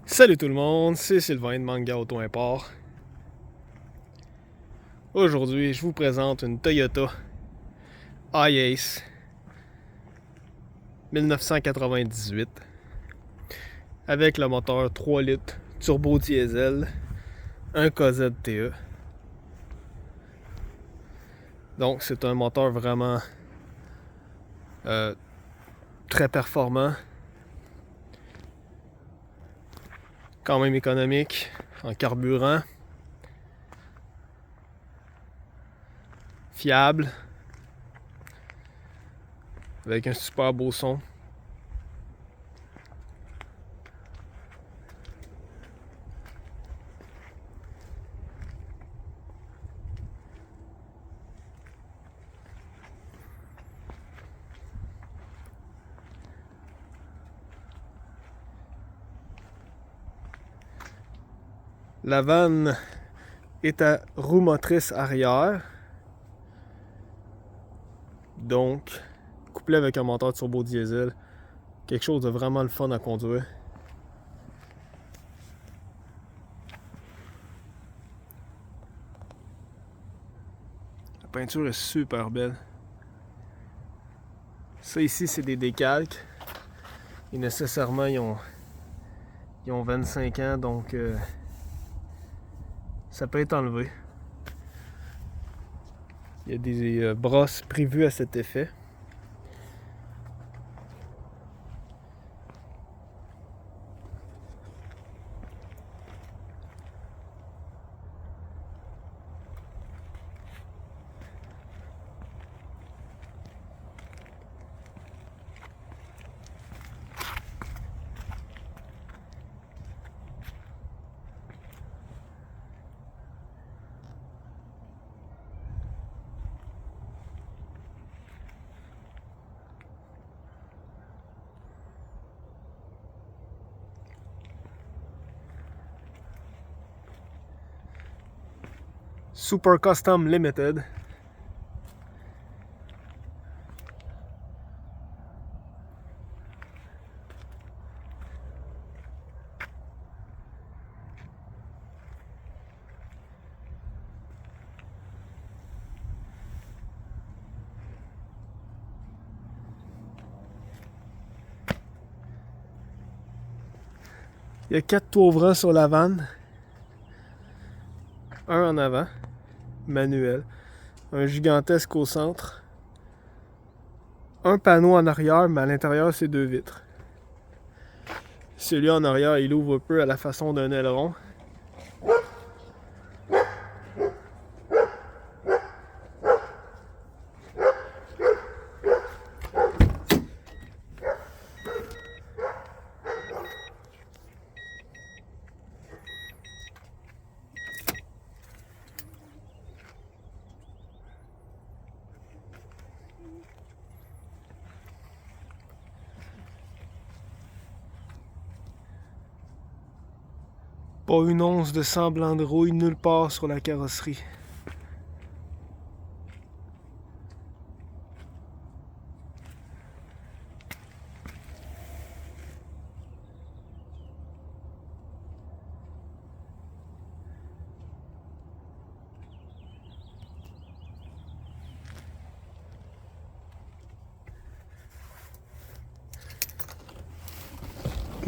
Salut tout le monde, c'est Sylvain de Manga Auto Import. Aujourd'hui, je vous présente une Toyota iAce 1998 avec le moteur 3 litres turbo diesel, un KZTE. Donc c'est un moteur vraiment très performant, quand même économique en carburant, fiable, avec un super beau son. La vanne est à roue motrice arrière, donc couplé avec un moteur turbo diesel, quelque chose de vraiment le fun à conduire. La peinture est super belle. Ça ici c'est des décalques et nécessairement ils ont 25 ans, donc ça peut être enlevé. Il y a des brosses prévues à cet effet. Super Custom Limited. Il y a 4 toits ouvrants sur la vanne. Un en avant, manuel. Un gigantesque au centre. Un panneau en arrière, mais à l'intérieur, c'est 2 vitres. Celui en arrière, il ouvre un peu à la façon d'un aileron. Pas une once de semblant de rouille nulle part sur la carrosserie.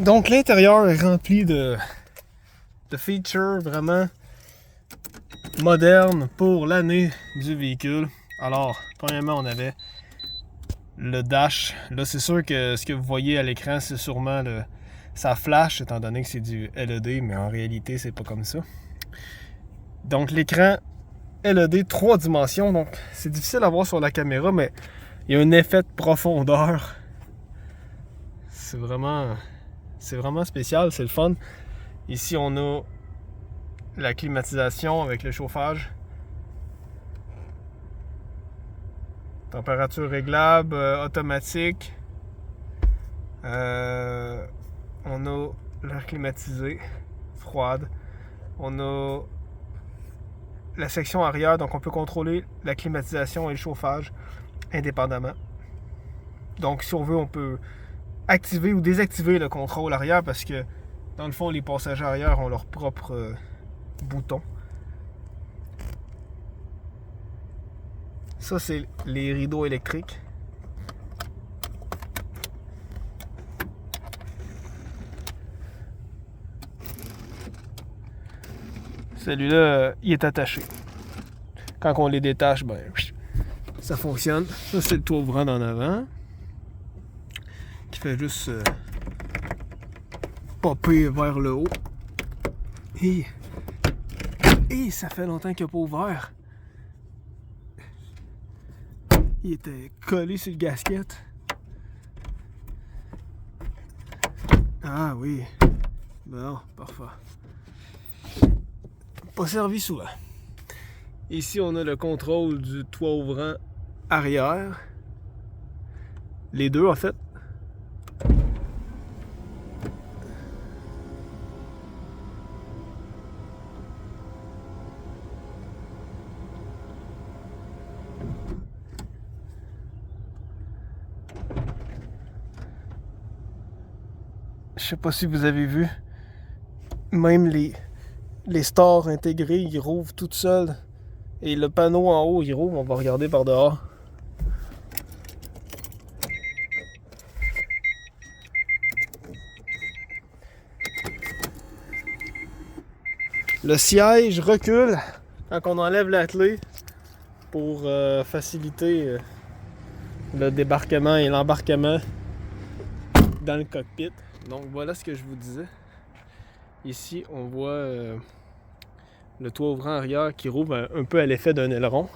Donc l'intérieur est rempli de features vraiment modernes pour l'année du véhicule. Alors, premièrement, on avait le dash. Là, c'est sûr que ce que vous voyez à l'écran, c'est sûrement ça flash, étant donné que c'est du LED, mais en réalité, c'est pas comme ça. Donc, l'écran LED 3 dimensions, donc c'est difficile à voir sur la caméra, mais il y a un effet de profondeur. C'est vraiment spécial, c'est le fun. Ici, on a la climatisation avec le chauffage. Température réglable, automatique. On a l'air climatisé, froide. On a la section arrière, donc on peut contrôler la climatisation et le chauffage indépendamment. Donc si on veut, on peut activer ou désactiver le contrôle arrière parce que Dans le fond, les passagers arrière ont leur propre bouton. Ça, c'est les rideaux électriques. Celui-là, il est attaché. Quand on les détache, ben, ça fonctionne. Ça, c'est le toit ouvrant d'en avant. Qui fait juste popper vers le haut. Et ça fait longtemps qu'il n'a pas ouvert. Il était collé sur le gasket. Ah oui. Bon, parfait. Pas servi souvent. Ici, on a le contrôle du toit ouvrant arrière. Les deux, en fait. Je sais pas si vous avez vu, même les stores intégrés, ils rouvrent toutes seules. Et le panneau en haut, il rouvre, on va regarder par dehors. Le siège recule quand on enlève la clé pour faciliter le débarquement et l'embarquement dans le cockpit. Donc voilà ce que je vous disais. Ici, on voit le toit ouvrant arrière qui rouvre un peu à l'effet d'un aileron.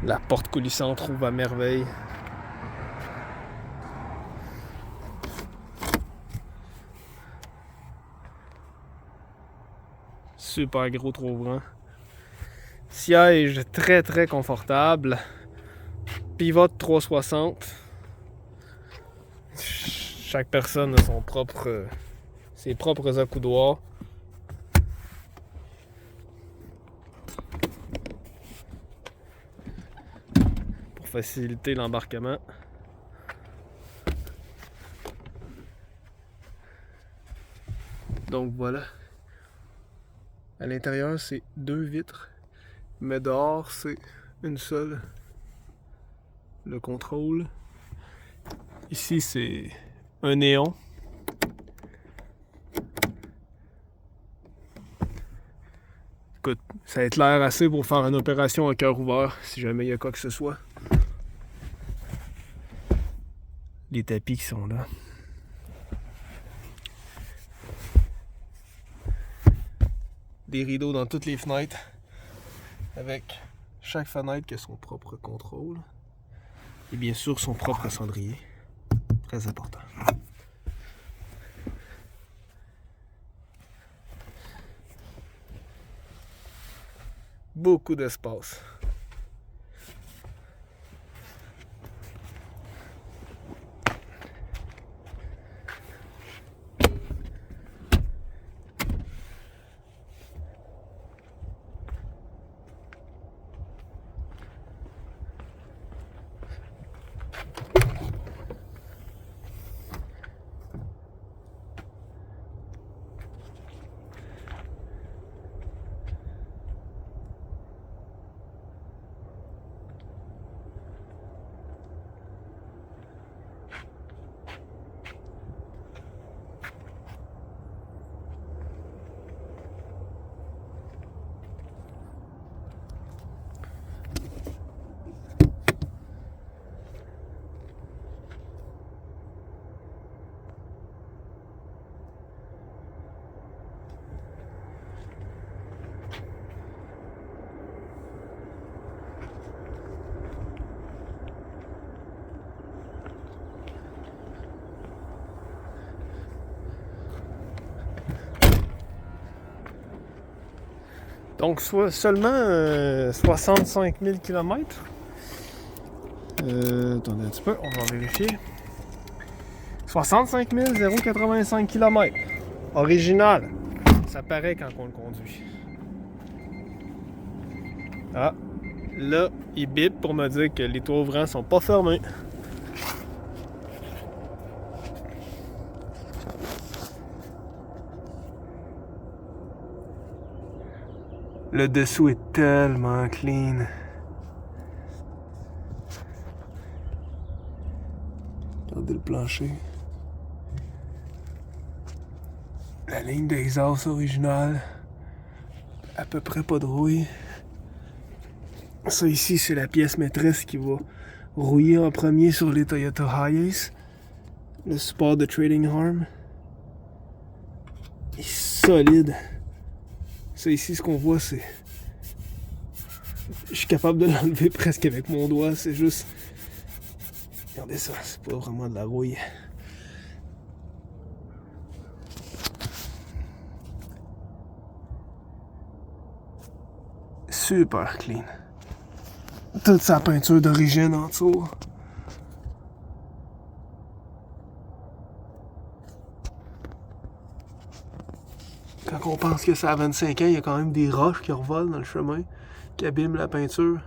La porte coulissante rouvre à merveille. Super gros toit ouvrant. Siège très très confortable. Pivote 360. Chaque personne a ses propres accoudoirs. Pour faciliter l'embarquement. Donc voilà. À l'intérieur, c'est 2 vitres. Mais dehors, c'est une seule. Le contrôle. Ici, c'est un néon. Écoute, ça éclaire assez pour faire une opération à cœur ouvert, si jamais il y a quoi que ce soit. Les tapis qui sont là. Des rideaux dans toutes les fenêtres. Avec chaque fenêtre qui a son propre contrôle. Et bien sûr son propre cendrier. Très important. Beaucoup d'espace. Donc seulement 65 000 km. Attendez un petit peu, on va vérifier. 65 085 km. Original. Ça paraît quand on le conduit. Ah, là, il bip pour me dire que les toits ouvrants sont pas fermés. Le dessous est tellement clean. Regardez le plancher. La ligne d'exhaust originale. À peu près pas de rouille. Ça ici, c'est la pièce maîtresse qui va rouiller en premier sur les Toyota Hiace. Le support de Trading Arm. Il est solide. Ça ici, ce qu'on voit, c'est... Je suis capable de l'enlever presque avec mon doigt. C'est juste... Regardez ça, c'est pas vraiment de la rouille. Super clean. Toute sa peinture d'origine en dessous. Quand on pense que ça a 25 ans, il y a quand même des roches qui revolent dans le chemin, qui abîment la peinture.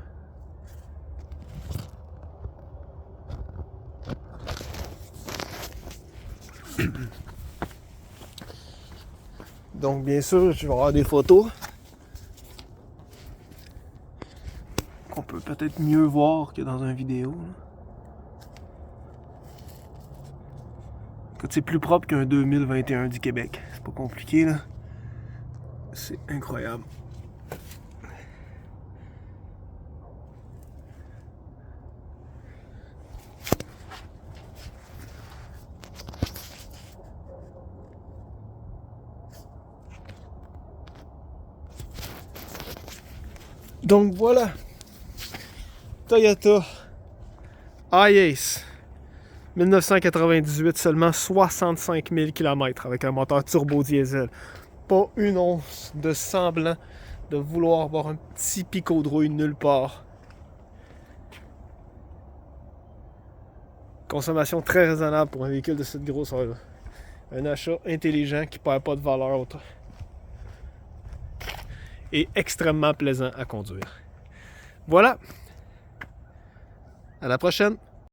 Donc bien sûr, je vais avoir des photos qu'on peut peut-être mieux voir que dans une vidéo. C'est plus propre qu'un 2021 du Québec. C'est pas compliqué là. C'est incroyable. Donc voilà, Toyota Hiace 1998, seulement 65 000 km avec un moteur turbo diesel. Pas une once de semblant de vouloir avoir un petit picot de rouille nulle part. Consommation très raisonnable pour un véhicule de cette grosseur-là. Un achat intelligent qui ne perd pas de valeur autre. Et extrêmement plaisant à conduire. Voilà. À la prochaine.